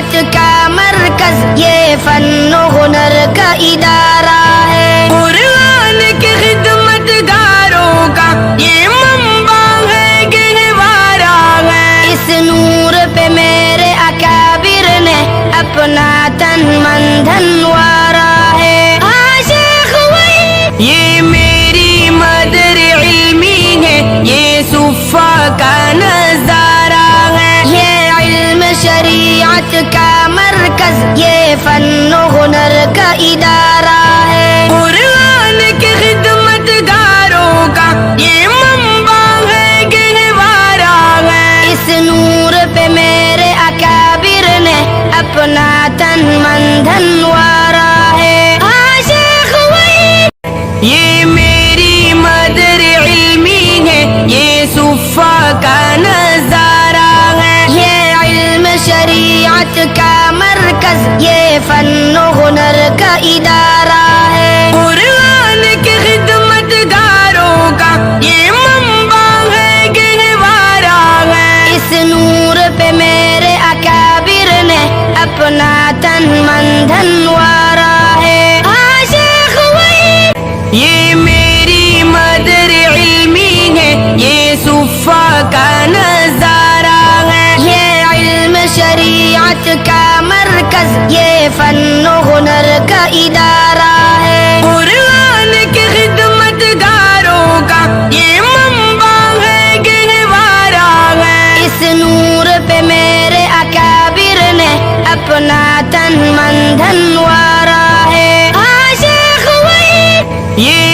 شریعت کا مرکز یہ فن و ہنر کا ادارہ ہے، قرآن کے خدمت گاروں کا یہ منبع ہے، گہوارہ ہے۔ اس نور پہ میرے اکابر نے اپنا تن من دھن وارا ہے۔ عاشق وہی یہ میری مدر علمی ہے، یہ صفا کا نظارہ ہے۔ یہ علم شریعت کا مرکز یہ فن و ہنر کا ادارہ ہے، قرآن کے خدمت گاروں کا یہ منبع ہے، گہوارہ ہے۔ اس نور پہ میرے اکابر نے اپنا تن من دھن وارا ہے۔ عاشق وہی یہ میری مدر علمی ہے، یہ صفا کا نظارہ ہے۔ یہ علم شریعت کا مرکز یہ فن و ہنر کا ادارہ ہے، قرآن کے خدمت گاروں کا یہ منبع ہے، گہوارہ ہے۔ اس نور پہ میرے اکابر نے اپنا تن من دھن وارا ہے۔ عاشق وہی یہ میری مدر علمی ہے، یہ صفا کا نظارہ ہے۔ یہ علم شریعت کا مرکز یہ فن و ہنر کا ادارہ ہے، قرآن کے خدمت گاروں کا یہ منبع ہے، گہوارہ ہے۔ اس نور پہ میرے اکابر نے اپنا تن من دھن وارا ہے۔ عاشق وہی یہ